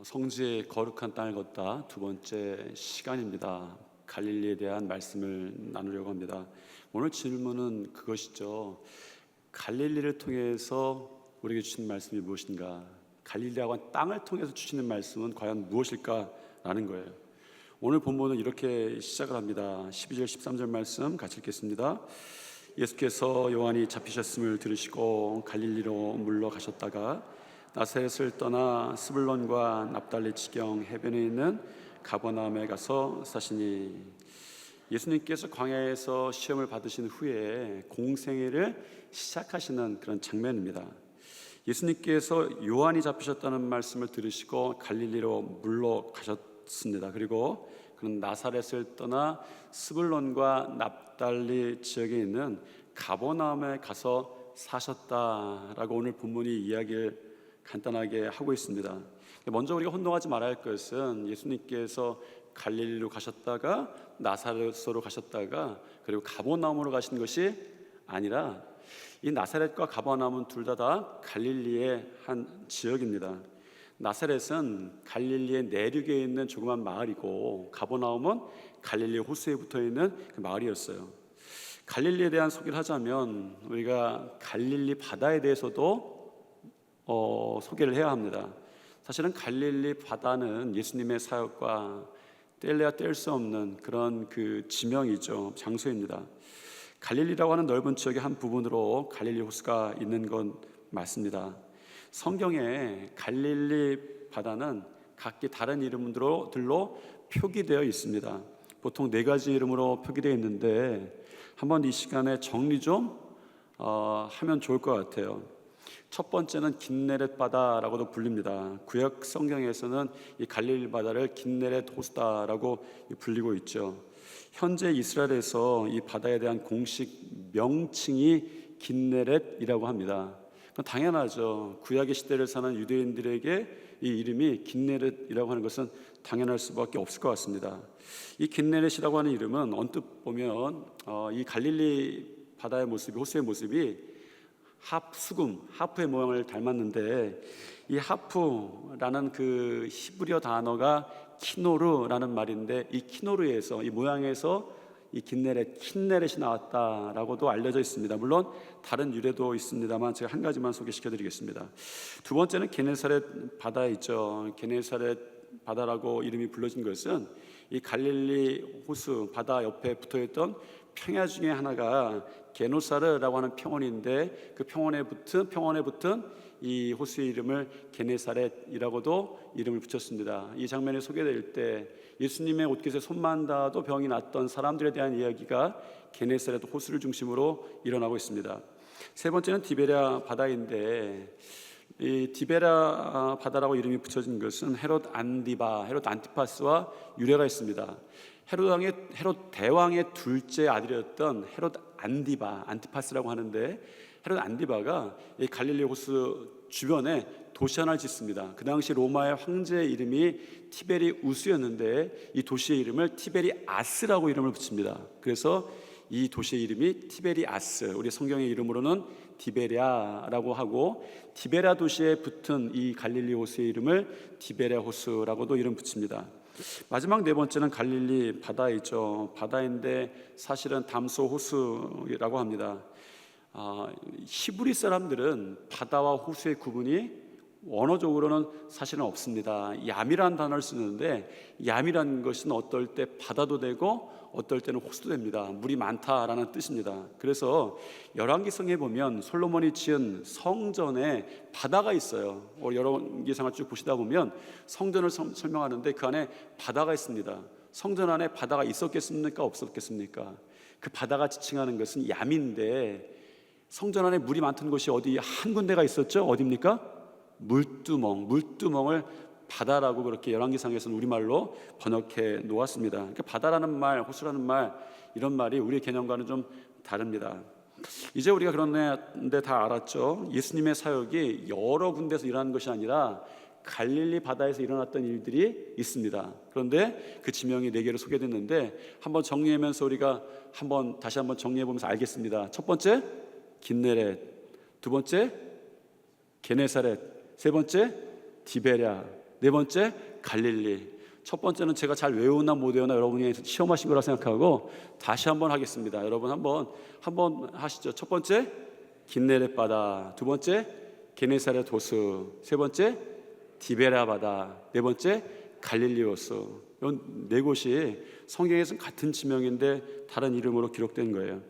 성지의 거룩한 땅을 걷다 두 번째 시간입니다. 갈릴리에 대한 말씀을 나누려고 합니다. 오늘 질문은 그것이죠. 갈릴리를 통해서 우리에게 주시는 말씀이 무엇인가? 갈릴리라고 한 땅을 통해서 주시는 말씀은 과연 무엇일까라는 거예요. 오늘 본문은 이렇게 시작을 합니다. 12절 13절 말씀 같이 읽겠습니다. 예수께서 요한이 잡히셨음을 들으시고 갈릴리로 물러가셨다가 나사렛을 떠나 스불론과 납달리 지경 해변에 있는 가버나움에 가서 사시니, 예수님께서 광야에서 시험을 받으신 후에 공생애를 시작하시는 그런 장면입니다. 예수님께서 요한이 잡히셨다는 말씀을 들으시고 갈릴리로 물러가셨습니다. 그리고 그는 나사렛을 떠나 스불론과 납달리 지역에 있는 가버나움에 가서 사셨다라고 오늘 본문이 이야기를 간단하게 하고 있습니다. 먼저 우리가 혼동하지 말아야 할 것은 예수님께서 갈릴리로 가셨다가 나사렛으로 가셨다가 그리고 가버나움으로 가신 것이 아니라, 이 나사렛과 가버나움은 둘 다 갈릴리의 한 지역입니다. 나사렛은 갈릴리의 내륙에 있는 조그만 마을이고, 가버나움은 갈릴리 호수에 붙어 있는 그 마을이었어요. 갈릴리에 대한 소개를 하자면 우리가 갈릴리 바다에 대해서도 소개를 해야 합니다. 사실은 갈릴리 바다는 예수님의 사역과 뗄래야 뗄 수 없는 그런 그 지명이죠. 장소입니다. 갈릴리라고 하는 넓은 지역의 한 부분으로 갈릴리 호수가 있는 건 맞습니다. 성경에 갈릴리 바다는 각기 다른 이름들로 표기되어 있습니다. 보통 4가지 이름으로 표기되어 있는데 한번 이 시간에 정리 좀 하면 좋을 것 같아요. 첫 번째는 긴네렛 바다라고도 불립니다. 구약 성경에서는 이 갈릴리 바다를 긴네렛 호수다라고 불리고 있죠. 현재 이스라엘에서 이 바다에 대한 공식 명칭이 긴네렛이라고 합니다. 당연하죠. 구약의 시대를 사는 유대인들에게 이 이름이 긴네렛이라고 하는 것은 당연할 수밖에 없을 것 같습니다. 이 긴네렛이라고 하는 이름은 언뜻 보면 이 갈릴리 바다의 모습이, 호수의 모습이 하프의 모양을 닮았는데, 이 하프라는 그 히브리어 단어가 키노르라는 말인데, 이 키노르에서, 이 모양에서 이 킨네렛이 나왔다라고도 알려져 있습니다. 물론 다른 유래도 있습니다만 제가 한 가지만 소개시켜 드리겠습니다. 두 번째는 게네사렛 바다에 있죠. 게네사렛 바다라고 이름이 불려진 것은 이 갈릴리 호수 바다 옆에 붙어있던 평야 중에 하나가 게노사르라고 하는 평원인데, 그 평원에 붙은 이 호수의 이름을 게네사렛이라고도 이름을 붙였습니다. 이 장면이 소개될 때 예수님의 옷깃에 손만 닿아도 병이 났던 사람들에 대한 이야기가 게네사렛 호수를 중심으로 일어나고 있습니다. 세 번째는 디베랴 바다인데, 이 디베랴 바다라고 이름이 붙여진 것은 헤롯 안티파스와 유래가 있습니다. 헤롯 대왕의 둘째 아들이었던 헤롯 안티파스라고 하는데, 헤롯 안티바가 이 갈릴리 호수 주변에 도시 하나를 짓습니다. 그 당시 로마의 황제의 이름이 티베리우스였는데 이 도시의 이름을 티베리아스라고 이름을 붙입니다. 그래서 이 도시의 이름이 티베리아스, 우리 성경의 이름으로는 디베랴라고 하고, 디베랴 도시에 붙은 이 갈릴리 호수의 이름을 디베랴 호수라고도 이름 붙입니다. 마지막 네 번째는 갈릴리 바다이죠. 바다인데 사실은 담소 호수라고 합니다. 히브리 사람들은 바다와 호수의 구분이 원어적으로는 사실은 없습니다. 얌이라는 단어를 쓰는데, 얌이라는 것은 어떨 때 바다도 되고 어떨 때는 호수도 됩니다. 물이 많다라는 뜻입니다. 그래서 열왕기성에 보면 솔로몬이 지은 성전에 바다가 있어요. 열왕기상을 쭉 보시다 보면 성전을 설명하는데 그 안에 바다가 있습니다. 성전 안에 바다가 있었겠습니까? 없었겠습니까? 그 바다가 지칭하는 것은 얌인데, 성전 안에 물이 많던 곳이 어디 한 군데가 있었죠? 어디입니까? 물두멍을 바다라고 그렇게 열왕기상에서는 우리말로 번역해 놓았습니다. 그러니까 바다라는 말, 호수라는 말, 이런 말이 우리의 개념과는 좀 다릅니다. 이제 우리가 그런데 다 알았죠. 예수님의 사역이 여러 군데서 일어나는 것이 아니라 갈릴리 바다에서 일어났던 일들이 있습니다. 그런데 그 지명이 4개로 소개됐는데, 한번 정리하면서 우리가 다시 한번 정리해보면서 알겠습니다. 첫 번째 긴네렛, 두 번째 게네사렛, 세 번째 디베랴, 네 번째 갈릴리. 첫 번째는 제가 잘 외우나 못 외우나 여러분이 시험하신 거라 생각하고 다시 한번 하겠습니다. 여러분 한번 하시죠. 첫 번째 긴네렛 바다, 두 번째 게네사렛 호수, 세 번째 디베라 바다, 네 번째 갈릴리 호수. 이런 네 곳이 성경에서는 같은 지명인데 다른 이름으로 기록된 거예요.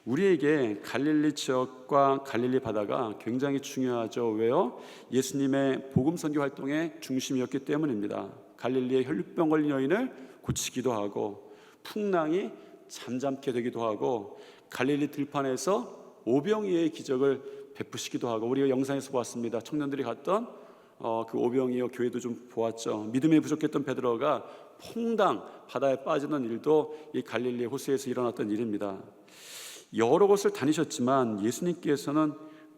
우리에게 갈릴리 지역과 갈릴리 바다가 굉장히 중요하죠. 왜요? 예수님의 복음 선교 활동의 중심이었기 때문입니다. 갈릴리의 혈류병 걸린 여인을 고치기도 하고 풍랑이 잠잠게 되기도 하고 갈릴리 들판에서 오병이어의 기적을 베푸시기도 하고, 우리가 영상에서 보았습니다. 청년들이 갔던 그 오병이어 교회도 좀 보았죠. 믿음이 부족했던 베드로가 퐁당 바다에 빠지는 일도 이 갈릴리 호수에서 일어났던 일입니다. 여러 곳을 다니셨지만 예수님께서는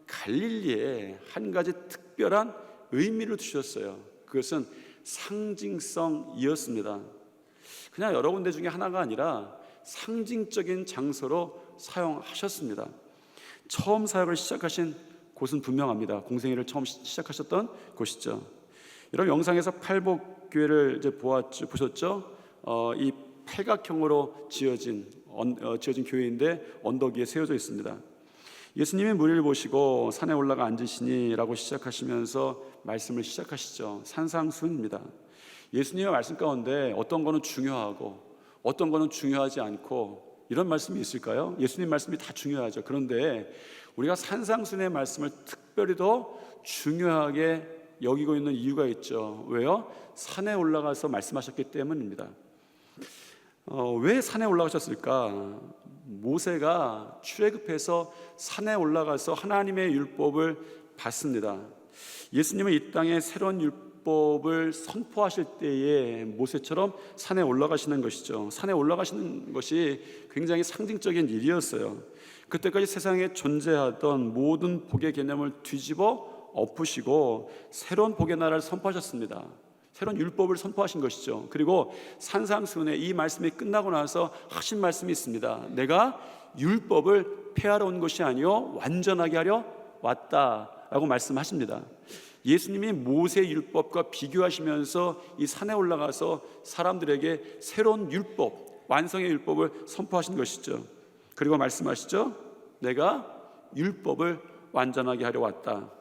갈릴리에 한 가지 특별한 의미를 두셨어요. 그것은 상징성이었습니다. 그냥 여러 군데 중에 하나가 아니라 상징적인 장소로 사용하셨습니다. 처음 사역을 시작하신 곳은 분명합니다. 공생애를 처음 시작하셨던 곳이죠. 여러분 영상에서 팔복교회를 이제 보셨죠? 이 팔각형으로 지어진 교회인데 언덕 위에 세워져 있습니다. 예수님이 무리를 보시고 산에 올라가 앉으시니 라고 시작하시면서 말씀을 시작하시죠. 산상수훈입니다. 예수님의 말씀 가운데 어떤 거는 중요하고 어떤 거는 중요하지 않고 이런 말씀이 있을까요? 예수님 말씀이 다 중요하죠. 그런데 우리가 산상수훈의 말씀을 특별히 더 중요하게 여기고 있는 이유가 있죠. 왜요? 산에 올라가서 말씀하셨기 때문입니다. 왜 산에 올라가셨을까? 모세가 출애굽해서 산에 올라가서 하나님의 율법을 받습니다. 예수님은 이 땅에 새로운 율법을 선포하실 때에 모세처럼 산에 올라가시는 것이죠. 산에 올라가시는 것이 굉장히 상징적인 일이었어요. 그때까지 세상에 존재하던 모든 복의 개념을 뒤집어 엎으시고 새로운 복의 나라를 선포하셨습니다. 새로운 율법을 선포하신 것이죠. 그리고 산상수훈의 이 말씀이 끝나고 나서 하신 말씀이 있습니다. 내가 율법을 폐하러 온 것이 아니요 완전하게 하려 왔다라고 말씀하십니다. 예수님이 모세 율법과 비교하시면서 이 산에 올라가서 사람들에게 새로운 율법, 완성의 율법을 선포하신 것이죠. 그리고 말씀하시죠. 내가 율법을 완전하게 하려 왔다.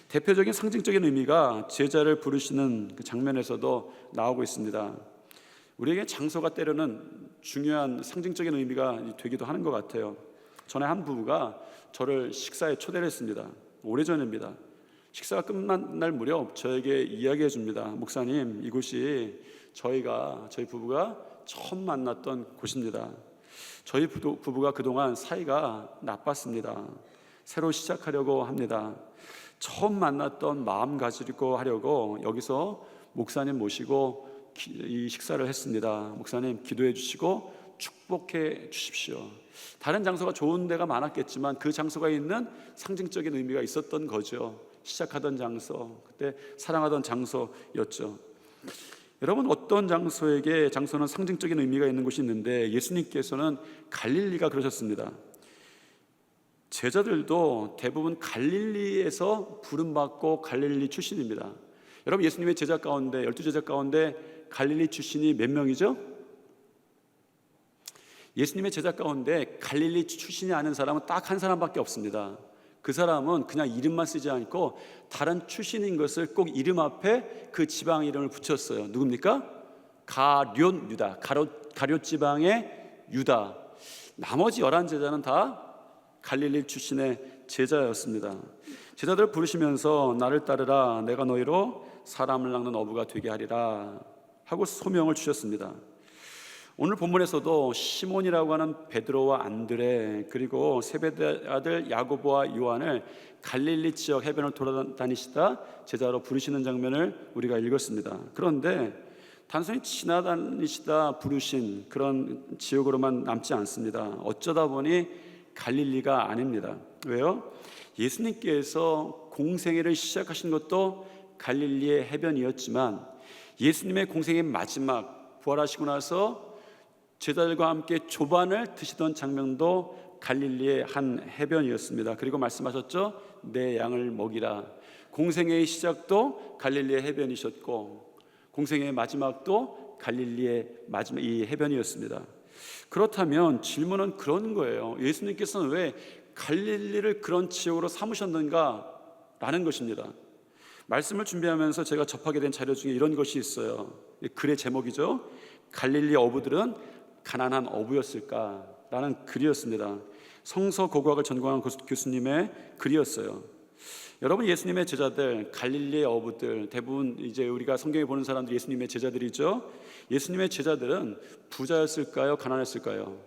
대표적인 상징적인 의미가 제자를 부르시는 그 장면에서도 나오고 있습니다. 우리에게 장소가 때로는 중요한 상징적인 의미가 되기도 하는 것 같아요. 전에 한 부부가 저를 식사에 초대를 했습니다. 오래전입니다. 식사가 끝날 무렵 저에게 이야기해 줍니다. 목사님, 이곳이 저희 부부가 처음 만났던 곳입니다. 저희 부부가 그동안 사이가 나빴습니다. 새로 시작하려고 합니다. 처음 만났던 마음 가지고 하려고 여기서 목사님 모시고 이 식사를 했습니다. 목사님 기도해 주시고 축복해 주십시오. 다른 장소가 좋은 데가 많았겠지만 그 장소가 있는 상징적인 의미가 있었던 거죠. 시작하던 장소, 그때 사랑하던 장소였죠. 여러분, 어떤 장소는 상징적인 의미가 있는 곳이 있는데 예수님께서는 갈릴리가 그러셨습니다. 제자들도 대부분 갈릴리에서 부름받고 갈릴리 출신입니다. 여러분, 예수님의 제자 가운데 12제자 가운데 갈릴리 출신이 몇 명이죠? 예수님의 제자 가운데 갈릴리 출신이 아는 사람은 딱 한 사람밖에 없습니다. 그 사람은 그냥 이름만 쓰지 않고 다른 출신인 것을 꼭 이름 앞에 그 지방 이름을 붙였어요. 누굽니까? 가룟 유다, 가룟 지방의 유다. 나머지 11제자는 다 갈릴리 출신의 제자였습니다. 제자들을 부르시면서 나를 따르라, 내가 너희로 사람을 낚는 어부가 되게 하리라 하고 소명을 주셨습니다. 오늘 본문에서도 시몬이라고 하는 베드로와 안드레, 그리고 세베대 아들 야고보와 요한을 갈릴리 지역 해변을 돌아다니시다 제자로 부르시는 장면을 우리가 읽었습니다. 그런데 단순히 지나다니시다 부르신 그런 지역으로만 남지 않습니다. 어쩌다 보니 갈릴리가 아닙니다. 왜요? 예수님께서 공생애를 시작하신 것도 갈릴리의 해변이었지만 예수님의 공생의 마지막 부활하시고 나서 제자들과 함께 조반을 드시던 장면도 갈릴리의 한 해변이었습니다. 그리고 말씀하셨죠? 내 양을 먹이라. 공생애의 시작도 갈릴리의 해변이셨고 공생애의 마지막도 갈릴리의 마지막 이 해변이었습니다. 그렇다면 질문은 그런 거예요. 예수님께서는 왜 갈릴리를 그런 지역으로 삼으셨는가? 라는 것입니다. 말씀을 준비하면서 제가 접하게 된 자료 중에 이런 것이 있어요. 글의 제목이죠. 갈릴리 어부들은 가난한 어부였을까? 라는 글이었습니다. 성서 고고학을 전공한 교수님의 글이었어요. 여러분, 예수님의 제자들, 갈릴리의 어부들, 대부분 이제 우리가 성경에 보는 사람들이 예수님의 제자들이죠. 예수님의 제자들은 부자였을까요? 가난했을까요?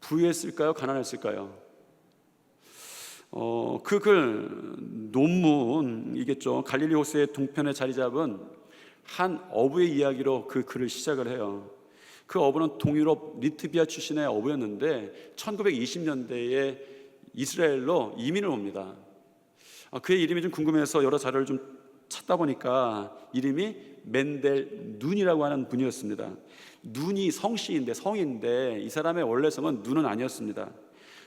부유했을까요? 가난했을까요? 그 글 논문이겠죠. 갈릴리 호수의 동편에 자리 잡은 한 어부의 이야기로 그 글을 시작을 해요. 그 어부는 동유럽 리트비아 출신의 어부였는데 1920년대에 이스라엘로 이민을 옵니다. 그의 이름이 좀 궁금해서 여러 자료를 좀 찾다 보니까 이름이 멘델 눈이라고 하는 분이었습니다. 눈이 성인데 이 사람의 원래 성은 눈은 아니었습니다.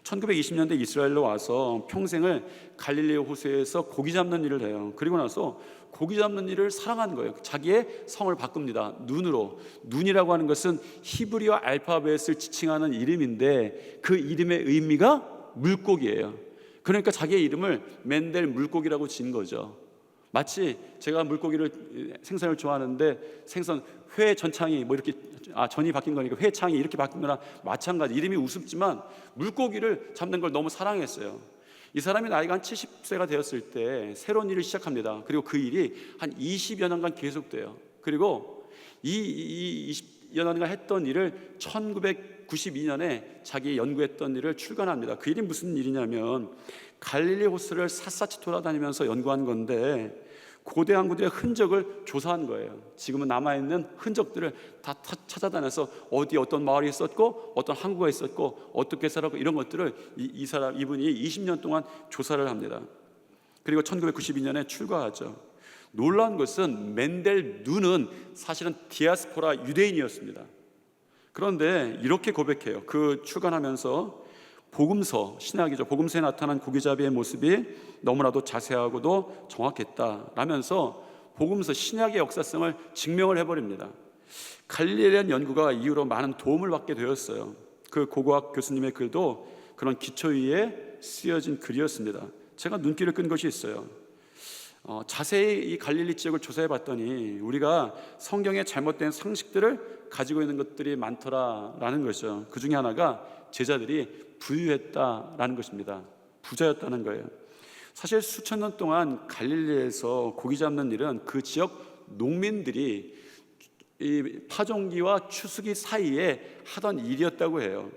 1920년대 이스라엘로 와서 평생을 갈릴리 호수에서 고기 잡는 일을 해요. 그리고 나서 고기 잡는 일을 사랑한 거예요. 자기의 성을 바꿉니다. 눈으로. 눈이라고 하는 것은 히브리어 알파벳을 지칭하는 이름인데 그 이름의 의미가 물고기예요. 그러니까 자기의 이름을 멘델 물고기라고 지은 거죠. 마치 제가 물고기를 생선을 좋아하는데 생선 회 전창이 뭐 이렇게 전이 바뀐 거니까 회창이 이렇게 바뀐 거나 마찬가지. 이름이 우습지만 물고기를 잡는 걸 너무 사랑했어요. 이 사람이 나이가 한 70세가 되었을 때 새로운 일을 시작합니다. 그리고 그 일이 한 20여 년간 계속돼요. 그리고 이 20여 년간 했던 일을 1992년에 자기 연구했던 일을 출간합니다. 그 일이 무슨 일이냐면 갈릴리 호수를 샅샅이 돌아다니면서 연구한 건데 고대 항구들의 흔적을 조사한 거예요. 지금은 남아있는 흔적들을 다 찾아다녀서 어디 어떤 마을이 있었고 어떤 항구가 있었고 어떻게 살았고 이런 것들을 이분이 20년 동안 조사를 합니다. 그리고 1992년에 출가하죠. 놀라운 것은 멘델 눈은 사실은 디아스포라 유대인이었습니다. 그런데 이렇게 고백해요. 그 출간하면서 복음서, 신약이죠. 복음서에 나타난 고기잡이의 모습이 너무나도 자세하고도 정확했다라면서 복음서, 신약의 역사성을 증명을 해버립니다. 갈릴리에 대한 연구가 이후로 많은 도움을 받게 되었어요. 그 고고학 교수님의 글도 그런 기초 위에 쓰여진 글이었습니다. 제가 눈길을 끈 것이 있어요. 자세히 이 갈릴리 지역을 조사해 봤더니 우리가 성경의 잘못된 상식들을 가지고 있는 것들이 많더라라는 거죠. 그 중에 하나가 제자들이 부유했다라는 것입니다. 부자였다는 거예요. 사실 수천 년 동안 갈릴리에서 고기 잡는 일은 그 지역 농민들이 이 파종기와 추수기 사이에 하던 일이었다고 해요.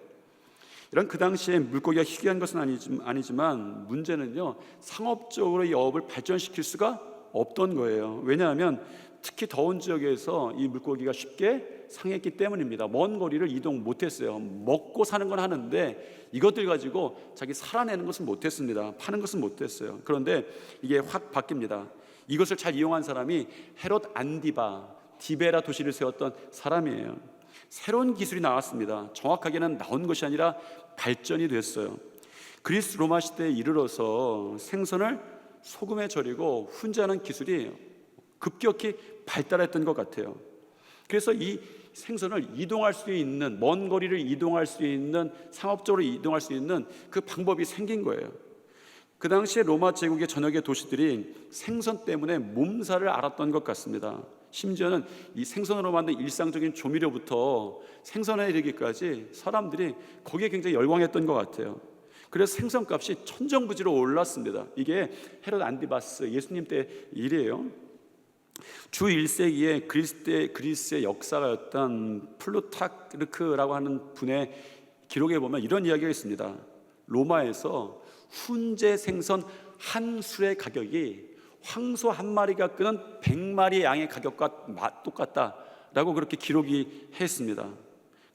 이런 그 당시에 물고기가 희귀한 것은 아니지만 문제는요, 상업적으로 이 어업을 발전시킬 수가 없던 거예요. 왜냐하면 특히 더운 지역에서 이 물고기가 쉽게 상했기 때문입니다. 먼 거리를 이동 못했어요. 먹고 사는 건 하는데 이것들 가지고 자기 살아내는 것은 못했습니다. 파는 것은 못했어요. 그런데 이게 확 바뀝니다. 이것을 잘 이용한 사람이 헤롯 안디바, 디베라 도시를 세웠던 사람이에요. 새로운 기술이 나왔습니다. 정확하게는 나온 것이 아니라 발전이 됐어요. 그리스 로마 시대에 이르러서 생선을 소금에 절이고 훈제하는 기술이 급격히 발달했던 것 같아요. 그래서 이 생선을 이동할 수 있는, 먼 거리를 이동할 수 있는, 상업적으로 이동할 수 있는 그 방법이 생긴 거예요. 그 당시에 로마 제국의 전역의 도시들이 생선 때문에 몸살을 앓았던 것 같습니다. 심지어는 이 생선으로 만든 일상적인 조미료부터 생선에 이르기까지 사람들이 거기에 굉장히 열광했던 것 같아요. 그래서 생선값이 천정부지로 올랐습니다. 이게 헤롯 안디바스 예수님 때 일이에요. 주 1세기에 그리스의 역사가였던 플루타르크라고 하는 분의 기록에 보면 이런 이야기가 있습니다. 로마에서 훈제 생선 한 술의 가격이 황소 한 마리가 끄는 100마리 양의 가격과 똑같다라고 그렇게 기록이 했습니다.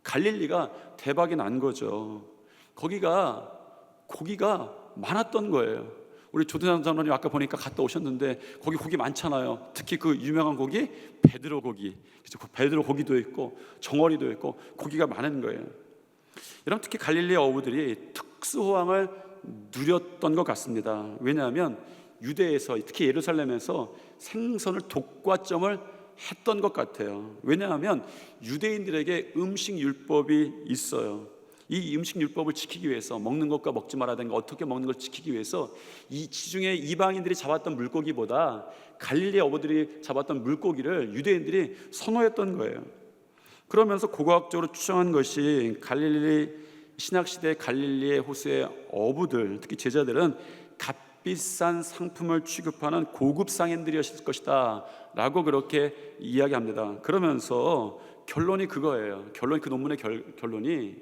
갈릴리가 대박이 난 거죠. 거기가 고기가 많았던 거예요. 우리 조대장 장로님 아까 보니까 갔다 오셨는데 거기 고기 많잖아요. 특히 그 유명한 고기 베드로 고기, 베드로 고기도 있고 정어리도 있고 고기가 많은 거예요. 여러분, 특히 갈릴리 어부들이 특수호황을 누렸던 것 같습니다. 왜냐하면 유대에서, 특히 예루살렘에서 생선을 독과점을 했던 것 같아요. 왜냐하면 유대인들에게 음식 율법이 있어요. 이 음식 율법을 지키기 위해서, 먹는 것과 먹지 말아야 되는 것, 어떻게 먹는 걸 지키기 위해서 이 지중해 이방인들이 잡았던 물고기보다 갈릴리 어부들이 잡았던 물고기를 유대인들이 선호했던 거예요. 그러면서 고고학적으로 추정한 것이 갈릴리 신약시대 갈릴리의 호수의 어부들, 특히 제자들은 값비싼 상품을 취급하는 고급 상인들이었을 것이다 라고 그렇게 이야기합니다. 그러면서 결론이 그거예요. 그 논문의 결론이,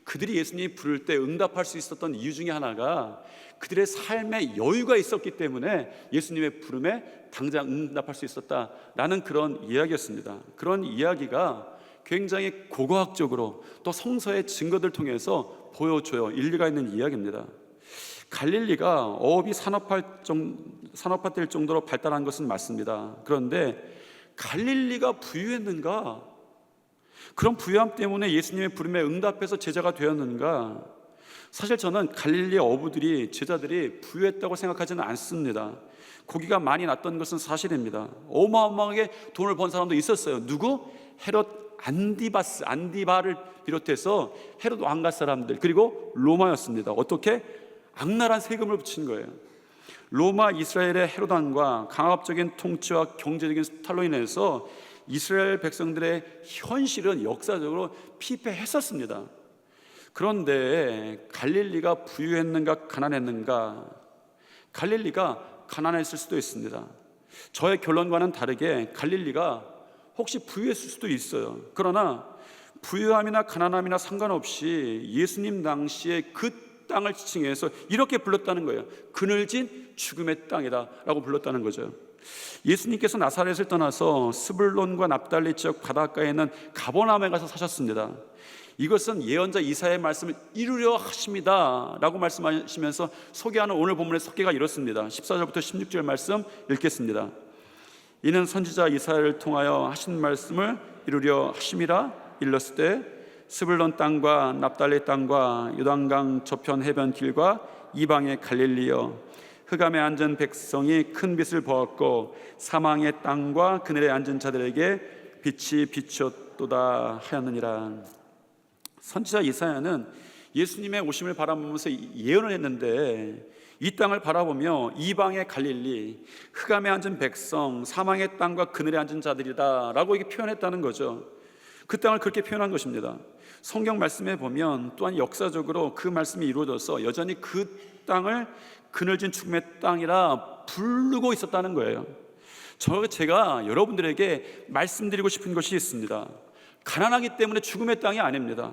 그들이 예수님이 부를 때 응답할 수 있었던 이유 중에 하나가 그들의 삶에 여유가 있었기 때문에 예수님의 부름에 당장 응답할 수 있었다라는 그런 이야기였습니다. 그런 이야기가 굉장히 고고학적으로 또 성서의 증거들 통해서 보여줘요. 일리가 있는 이야기입니다. 갈릴리가 어업이 산업화될 정도로 발달한 것은 맞습니다. 그런데 갈릴리가 부유했는가? 그런 부유함 때문에 예수님의 부름에 응답해서 제자가 되었는가? 사실 저는 갈릴리 어부들이, 제자들이 부유했다고 생각하지는 않습니다. 고기가 많이 났던 것은 사실입니다. 어마어마하게 돈을 번 사람도 있었어요. 누구? 헤롯 안디바를 비롯해서 헤롯 왕가 사람들, 그리고 로마였습니다. 어떻게? 악랄한 세금을 붙인 거예요. 로마 이스라엘의 헤롯 왕과 강압적인 통치와 경제적인 수탈로 인해서 이스라엘 백성들의 현실은 역사적으로 피폐했었습니다. 그런데 갈릴리가 부유했는가 가난했는가? 갈릴리가 가난했을 수도 있습니다. 저의 결론과는 다르게 갈릴리가 혹시 부유했을 수도 있어요. 그러나 부유함이나 가난함이나 상관없이 예수님 당시에 그 땅을 지칭해서 이렇게 불렀다는 거예요. 그늘진 죽음의 땅이다 라고 불렀다는 거죠. 예수님께서 나사렛을 떠나서 스불론과 납달리 지역 바닷가에 있는 가버나움에 가서 사셨습니다. 이것은 예언자 이사야의 말씀을 이루려 하십니다 라고 말씀하시면서 소개하는 오늘 본문의 소개가 이렇습니다. 14절부터 16절 말씀 읽겠습니다. 이는 선지자 이사야를 통하여 하신 말씀을 이루려 하심이라. 일렀을 때 스불론 땅과 납달리 땅과 요단강 저편 해변 길과 이방의 갈릴리여, 흑암에 앉은 백성이 큰 빛을 보았고 사망의 땅과 그늘에 앉은 자들에게 빛이 비추었도다 하였느니라. 선지자 이사야는 예수님의 오심을 바라보면서 예언을 했는데, 이 땅을 바라보며 이방의 갈릴리, 흑암에 앉은 백성, 사망의 땅과 그늘에 앉은 자들이다 라고 이렇게 표현했다는 거죠. 그 땅을 그렇게 표현한 것입니다. 성경 말씀에 보면 또한 역사적으로 그 말씀이 이루어져서 여전히 그 땅을 그늘진 죽음의 땅이라 부르고 있었다는 거예요. 제가 여러분들에게 말씀드리고 싶은 것이 있습니다. 가난하기 때문에 죽음의 땅이 아닙니다.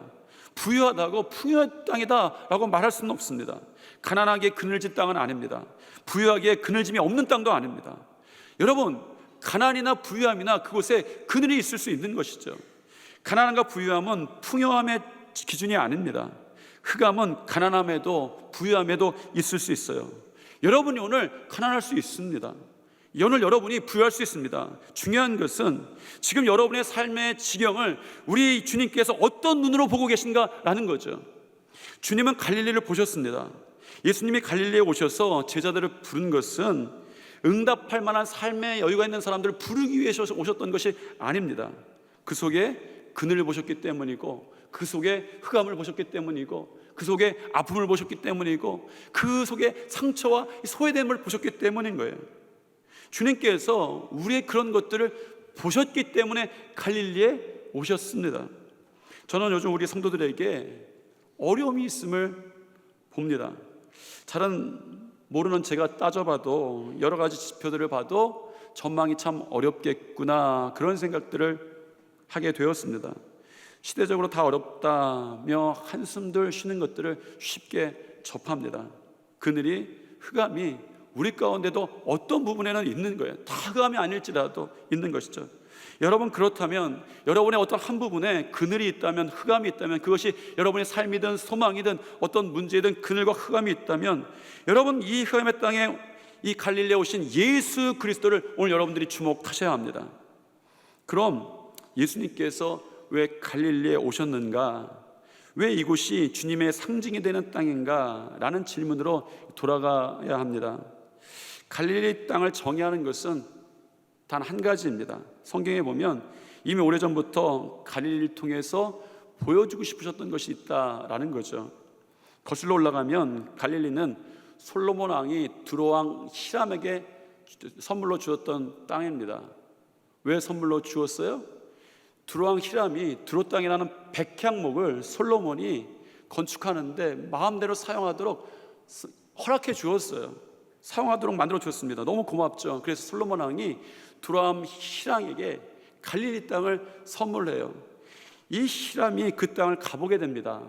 부유하다고 풍요의 땅이다 라고 말할 수는 없습니다. 가난하게 그늘진 땅은 아닙니다. 부유하게 그늘짐이 없는 땅도 아닙니다. 여러분, 가난이나 부유함이나 그곳에 그늘이 있을 수 있는 것이죠. 가난함과 부유함은 풍요함의 기준이 아닙니다. 흑암은 가난함에도 부유함에도 있을 수 있어요. 여러분이 오늘 가난할 수 있습니다. 오늘 여러분이 부유할 수 있습니다. 중요한 것은 지금 여러분의 삶의 지경을 우리 주님께서 어떤 눈으로 보고 계신가라는 거죠. 주님은 갈릴리를 보셨습니다. 예수님이 갈릴리에 오셔서 제자들을 부른 것은 응답할 만한 삶의 여유가 있는 사람들을 부르기 위해서 오셨던 것이 아닙니다. 그 속에 그늘을 보셨기 때문이고, 그 속에 흑암을 보셨기 때문이고, 그 속에 아픔을 보셨기 때문이고, 그 속에 상처와 소외됨을 보셨기 때문인 거예요. 주님께서 우리의 그런 것들을 보셨기 때문에 갈릴리에 오셨습니다. 저는 요즘 우리 성도들에게 어려움이 있음을 봅니다. 잘은 모르는 제가 따져봐도, 여러 가지 지표들을 봐도 전망이 참 어렵겠구나, 그런 생각들을 하게 되었습니다. 시대적으로 다 어렵다며 한숨들 쉬는 것들을 쉽게 접합니다. 그늘이, 흑암이 우리 가운데도 어떤 부분에는 있는 거예요. 다 흑암이 아닐지라도 있는 것이죠. 여러분, 그렇다면 여러분의 어떤 한 부분에 그늘이 있다면, 흑암이 있다면, 그것이 여러분의 삶이든 소망이든 어떤 문제든 그늘과 흑암이 있다면, 여러분, 이 흑암의 땅에 이 갈릴리에 오신 예수 그리스도를 오늘 여러분들이 주목하셔야 합니다. 그럼 예수님께서 왜 갈릴리에 오셨는가? 왜 이곳이 주님의 상징이 되는 땅인가? 라는 질문으로 돌아가야 합니다. 갈릴리 땅을 정의하는 것은 단 한 가지입니다. 성경에 보면 이미 오래전부터 갈릴리를 통해서 보여주고 싶으셨던 것이 있다라는 거죠. 거슬러 올라가면 갈릴리는 솔로몬 왕이 두로왕 히람에게 선물로 주었던 땅입니다. 왜 선물로 주었어요? 두로왕 히람이 두로 땅이라는 백향목을 솔로몬이 건축하는데 마음대로 사용하도록 허락해 주었어요. 사용하도록 만들어 주었습니다. 너무 고맙죠. 그래서 솔로몬 왕이 두로왕 히람에게 갈릴리 땅을 선물해요. 이 히람이 그 땅을 가보게 됩니다.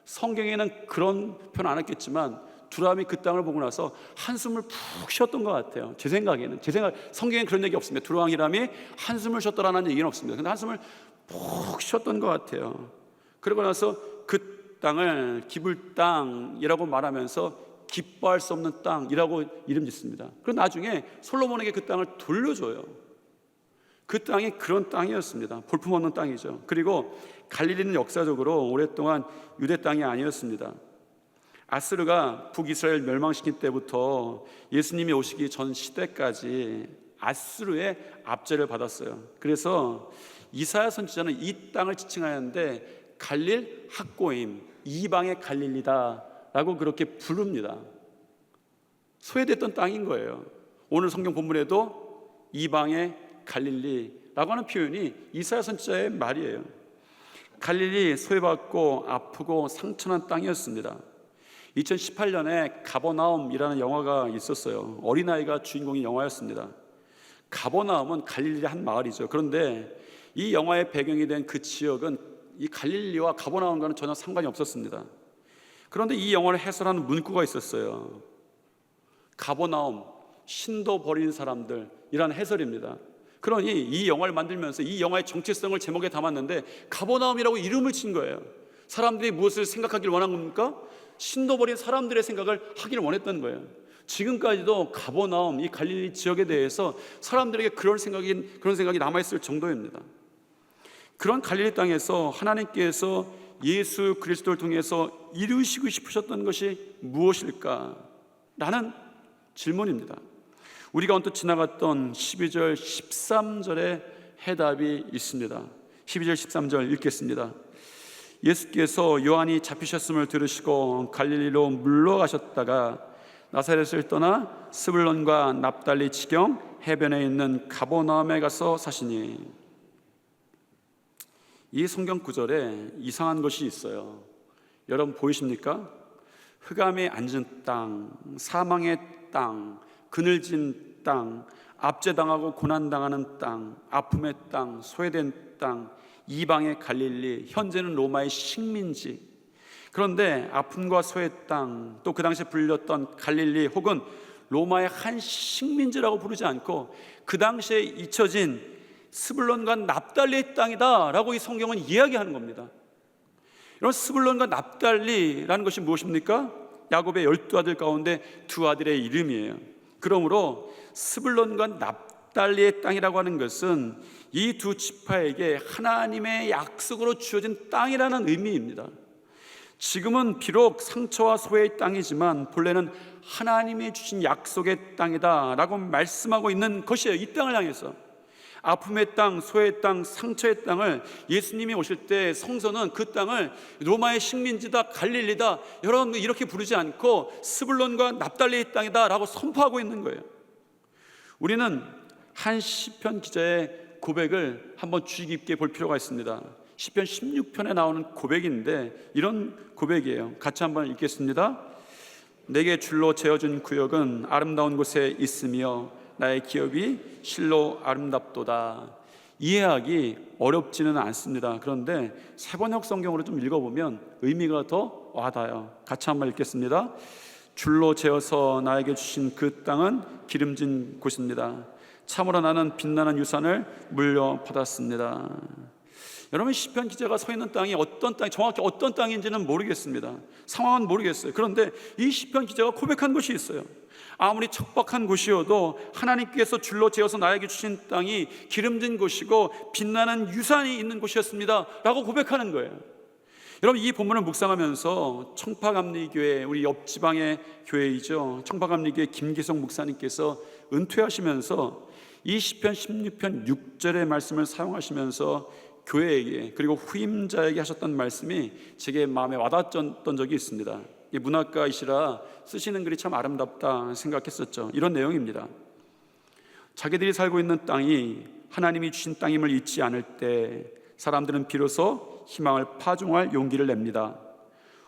성경에는 그런 표현 안 했겠지만 두람이 그 땅을 보고 나서 한숨을 푹 쉬었던 것 같아요. 제 생각에는 성경에는 그런 얘기 없습니다. 두로왕 히람이 한숨을 쉬었더라는 얘기는 없습니다. 근데 한숨을 푹 쉬었던 것 같아요. 그러고 나서 그 땅을 기불 땅이라고 말하면서 기뻐할 수 없는 땅이라고 이름 짓습니다. 그리고 나중에 솔로몬에게 그 땅을 돌려줘요. 그 땅이 그런 땅이었습니다. 볼품없는 땅이죠. 그리고 갈릴리는 역사적으로 오랫동안 유대 땅이 아니었습니다. 아스르가 북이스라엘 멸망시킨 때부터 예수님이 오시기 전 시대까지 아스르의 압제를 받았어요. 그래서 이사야 선지자는 이 땅을 지칭하였는데 갈릴 학고임, 이방의 갈릴리다 라고 그렇게 부릅니다. 소외됐던 땅인 거예요. 오늘 성경 본문에도 이방의 갈릴리라고 하는 표현이 이사야 선지자의 말이에요. 갈릴리 소외받고 아프고 상처난 땅이었습니다. 2018년에 가버나움이라는 영화가 있었어요. 어린아이가 주인공인 영화였습니다. 가버나움은 갈릴리의 한 마을이죠. 그런데 이 영화의 배경이 된 그 지역은 이 갈릴리와 가버나움과는 전혀 상관이 없었습니다. 그런데 이 영화를 해설하는 문구가 있었어요. 가버나움, 신도 버린 사람들이라는 해설입니다. 그러니 이 영화를 만들면서 이 영화의 정체성을 제목에 담았는데 가버나움이라고 이름을 친 거예요. 사람들이 무엇을 생각하길 원한 겁니까? 신도 버린 사람들의 생각을 하기를 원했던 거예요. 지금까지도 가버나움, 이 갈릴리 지역에 대해서 사람들에게 그런 생각이 남아있을 정도입니다. 그런 갈릴리 땅에서 하나님께서 예수 그리스도를 통해서 이루시고 싶으셨던 것이 무엇일까? 라는 질문입니다. 우리가 언뜻 지나갔던 12절 13절의 해답이 있습니다. 12절 13절 읽겠습니다. 예수께서 요한이 잡히셨음을 들으시고 갈릴리로 물러가셨다가 나사렛을 떠나 스불론과 납달리 지경 해변에 있는 가버나움에 가서 사시니. 이 성경 구절에 이상한 것이 있어요. 여러분 보이십니까? 흑암에 앉은 땅, 사망의 땅, 그늘진 땅, 압제당하고 고난당하는 땅, 아픔의 땅, 소외된 땅, 이방의 갈릴리, 현재는 로마의 식민지. 그런데 아픔과 소외 땅, 또 그 당시에 불렸던 갈릴리 혹은 로마의 한 식민지라고 부르지 않고 그 당시에 잊혀진 스불론과 납달리의 땅이다 라고 이 성경은 이야기하는 겁니다. 여러분, 스불론과 납달리라는 것이 무엇입니까? 야곱의 12아들 가운데 두 아들의 이름이에요. 그러므로 스불론과 납달리의 땅이라고 하는 것은 이 두 지파에게 하나님의 약속으로 주어진 땅이라는 의미입니다. 지금은 비록 상처와 소외의 땅이지만 본래는 하나님이 주신 약속의 땅이다 라고 말씀하고 있는 것이에요. 이 땅을 향해서 아픔의 땅, 소외의 땅, 상처의 땅을 예수님이 오실 때 성서는 그 땅을 로마의 식민지다, 갈릴리다, 여러분 이렇게 부르지 않고 스불론과 납달리의 땅이다 라고 선포하고 있는 거예요. 우리는 한 시편 기자의 고백을 한번 주의 깊게 볼 필요가 있습니다. 시편 16편에 나오는 고백인데 이런 고백이에요. 같이 한번 읽겠습니다. 내게 줄로 재어준 구역은 아름다운 곳에 있으며 나의 기업이 실로 아름답도다. 이해하기 어렵지는 않습니다. 그런데 세번역 성경으로 좀 읽어보면 의미가 더 와닿아요. 같이 한번 읽겠습니다. 줄로 재어서 나에게 주신 그 땅은 기름진 곳입니다. 참으로 나는 빛나는 유산을 물려받았습니다. 여러분, 시편 기자가 서 있는 땅이 어떤 땅, 정확히 어떤 땅인지는 모르겠습니다. 상황은 모르겠어요. 그런데 이 시편 기자가 고백한 것이 있어요. 아무리 척박한 곳이어도 하나님께서 줄로 재어서 나에게 주신 땅이 기름진 곳이고 빛나는 유산이 있는 곳이었습니다 라고 고백하는 거예요. 여러분, 이 본문을 묵상하면서 청파감리교회, 우리 옆 지방의 교회이죠, 청파감리교회 김기성 목사님께서 은퇴하시면서 이 시편 16편 6절의 말씀을 사용하시면서 교회에게 그리고 후임자에게 하셨던 말씀이 제게 마음에 와닿았던 적이 있습니다. 이 문학가이시라 쓰시는 글이 참 아름답다 생각했었죠. 이런 내용입니다. 자기들이 살고 있는 땅이 하나님이 주신 땅임을 잊지 않을 때 사람들은 비로소 희망을 파종할 용기를 냅니다.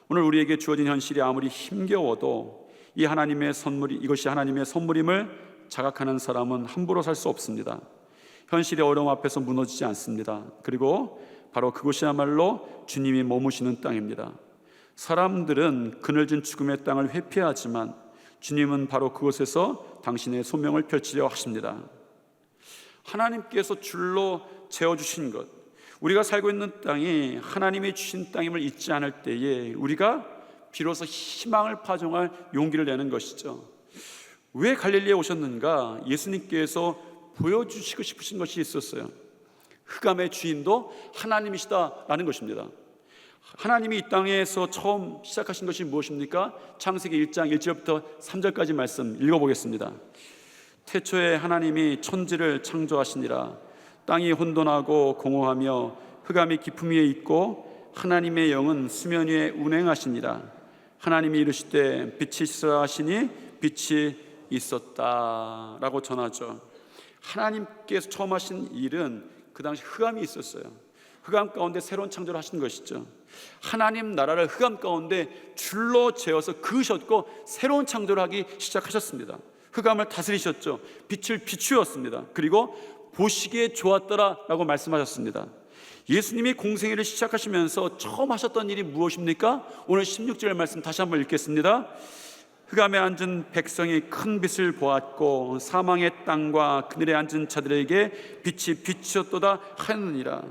오늘 우리에게 주어진 현실이 아무리 힘겨워도 이것이 하나님의 선물임을 자각하는 사람은 함부로 살 수 없습니다. 현실의 어려움 앞에서 무너지지 않습니다. 그리고 바로 그곳이야말로 주님이 머무시는 땅입니다. 사람들은 그늘진 죽음의 땅을 회피하지만 주님은 바로 그곳에서 당신의 소명을 펼치려 하십니다. 하나님께서 줄로 재어주신 것, 우리가 살고 있는 땅이 하나님이 주신 땅임을 잊지 않을 때에 우리가 비로소 희망을 파종할 용기를 내는 것이죠. 왜 갈릴리에 오셨는가? 예수님께서 보여주시고 싶으신 것이 있었어요. 흑암의 주인도 하나님이시다라는 것입니다. 하나님이 이 땅에서 처음 시작하신 것이 무엇입니까? 창세기 1장 1절부터 3절까지 말씀 읽어보겠습니다. 태초에 하나님이 천지를 창조하시니라. 땅이 혼돈하고 공허하며 흑암이 깊음 위에 있고 하나님의 영은 수면 위에 운행하시니라. 하나님이 이르시되 빛이 있으라 하시니 빛이 있었다라고 전하죠. 하나님께서 처음 하신 일은 그 당시 흑암이 있었어요. 흑암 가운데 새로운 창조를 하신 것이죠. 하나님 나라를 흑암 가운데 줄로 재어서 그으셨고 새로운 창조를 하기 시작하셨습니다. 흑암을 다스리셨죠. 빛을 비추었습니다. 그리고 보시기에 좋았더라라고 말씀하셨습니다. 예수님이 공생애를 시작하시면서 처음 하셨던 일이 무엇입니까? 오늘 16절 말씀 다시 한번 읽겠습니다. 흑암에 앉은 백성이 큰 빛을 보았고 사망의 땅과 그늘에 앉은 자들에게 빛이 비추었도다 하느니라.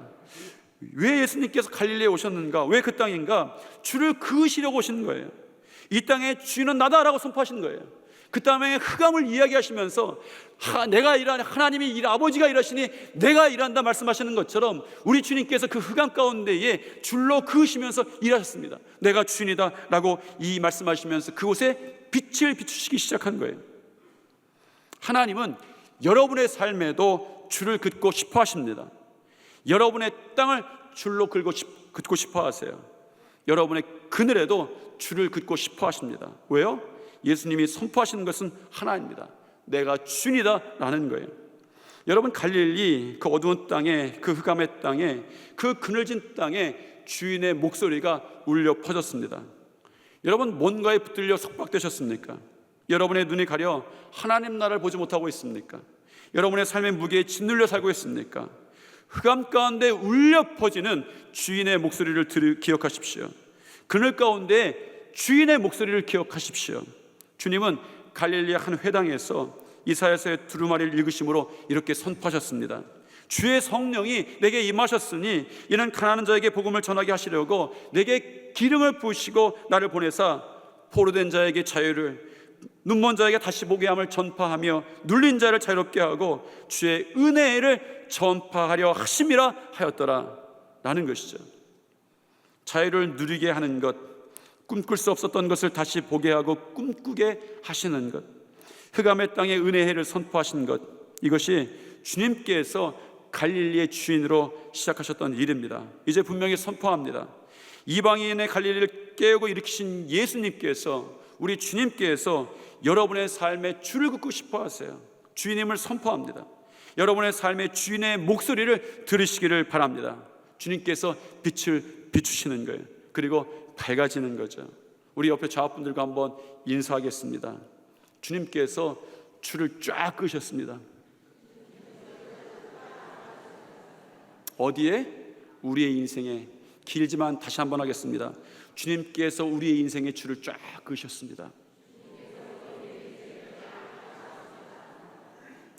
왜 예수님께서 갈릴리에 오셨는가? 왜 그 땅인가? 주를 그으시려고 오신 거예요. 이 땅의 주인은 나다라고 선포하신 거예요. 그 다음에 흑암을 이야기하시면서 내가 일하니 하나님이 아버지가 일하시니 내가 일한다 말씀하시는 것처럼 우리 주님께서 그 흑암 가운데에 줄로 그으시면서 일하셨습니다. 내가 주인이다 라고 이 말씀하시면서 그곳에 빛을 비추시기 시작한 거예요. 하나님은 여러분의 삶에도 줄을 긋고 싶어 하십니다. 여러분의 땅을 줄로 긋고 싶어 하세요. 여러분의 그늘에도 줄을 긋고 싶어 하십니다. 왜요? 예수님이 선포하시는 것은 하나입니다. 내가 주인이다 라는 거예요. 여러분, 갈릴리 그 어두운 땅에, 그 흑암의 땅에, 그 그늘진 땅에 주인의 목소리가 울려 퍼졌습니다. 여러분, 뭔가에 붙들려 속박되셨습니까? 여러분의 눈이 가려 하나님 나라를 보지 못하고 있습니까? 여러분의 삶의 무게에 짓눌려 살고 있습니까? 흑암 가운데 울려 퍼지는 주인의 목소리를 기억하십시오. 그늘 가운데 주인의 목소리를 기억하십시오. 주님은 갈릴리 한 회당에서 이사야서의 두루마리를 읽으심으로 이렇게 선포하셨습니다. 주의 성령이 내게 임하셨으니 이는 가난한 자에게 복음을 전하게 하시려고 내게 기름을 부으시고 나를 보내사 포로된 자에게 자유를, 눈먼 자에게 다시 보게 함을 전파하며 눌린 자를 자유롭게 하고 주의 은혜를 전파하려 하심이라 하였더라 라는 것이죠. 자유를 누리게 하는 것, 꿈꿀 수 없었던 것을 다시 보게 하고 꿈꾸게 하시는 것, 흑암의 땅에 은혜의 해를 선포하신 것, 이것이 주님께서 갈릴리의 주인으로 시작하셨던 일입니다. 이제 분명히 선포합니다. 이방인의 갈릴리를 깨우고 일으키신 예수님께서, 우리 주님께서 여러분의 삶에 줄을 긋고 싶어 하세요. 주인임을 선포합니다. 여러분의 삶의 주인의 목소리를 들으시기를 바랍니다. 주님께서 빛을 비추시는 거예요. 그리고 밝아지는 거죠. 우리 옆에 좌우분들과 한번 인사하겠습니다. 주님께서 줄을 쫙 끄셨습니다. 어디에? 우리의 인생에. 길지만 다시 한번 하겠습니다. 주님께서 우리의 인생의 줄을 쫙 끄셨습니다.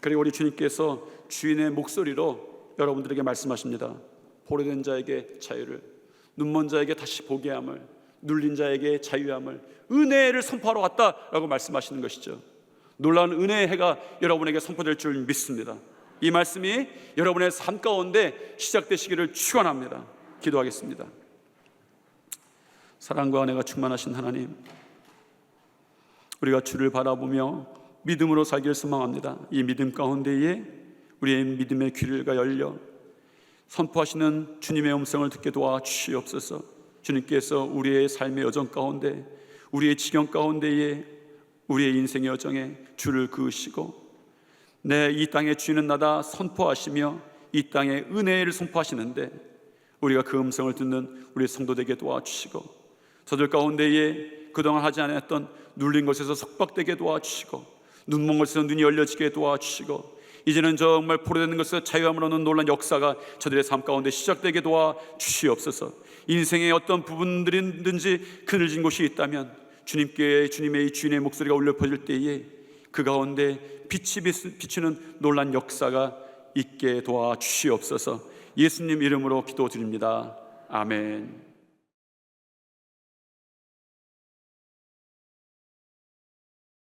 그리고 우리 주님께서 주인의 목소리로 여러분들에게 말씀하십니다. 포로된 자에게 자유를, 눈먼 자에게 다시 보게 함을, 눌린 자에게 자유함을, 은혜를 선포하러 왔다라고 말씀하시는 것이죠. 놀라운 은혜의 해가 여러분에게 선포될 줄 믿습니다. 이 말씀이 여러분의 삶 가운데 시작되시기를 축원합니다. 기도하겠습니다. 사랑과 은혜가 충만하신 하나님, 우리가 주를 바라보며 믿음으로 살기를 소망합니다. 이 믿음 가운데에 우리의 믿음의 귀가 열려 선포하시는 주님의 음성을 듣게 도와주시옵소서. 주님께서 우리의 삶의 여정 가운데, 우리의 지경 가운데에, 우리의 인생의 여정에 주를 그으시고 내 이 땅의 주인은 나다 선포하시며 이 땅의 은혜를 선포하시는데 우리가 그 음성을 듣는 우리 성도 되게 도와주시고, 저들 가운데에 그동안 하지 않았던 눌린 것에서 속박되게 도와주시고, 눈먼 것에서 눈이 열려지게 도와주시고, 이제는 정말 포로되는 것에서 자유함을 얻는 놀라운 역사가 저들의 삶 가운데 시작되게 도와주시옵소서. 인생의 어떤 부분들이든지 그늘진 곳이 있다면 주님께 주님의 주인의 목소리가 울려 퍼질 때에 그 가운데 빛이 비추는 놀라운 역사가 있게 도와주시옵소서. 예수님 이름으로 기도드립니다. 아멘.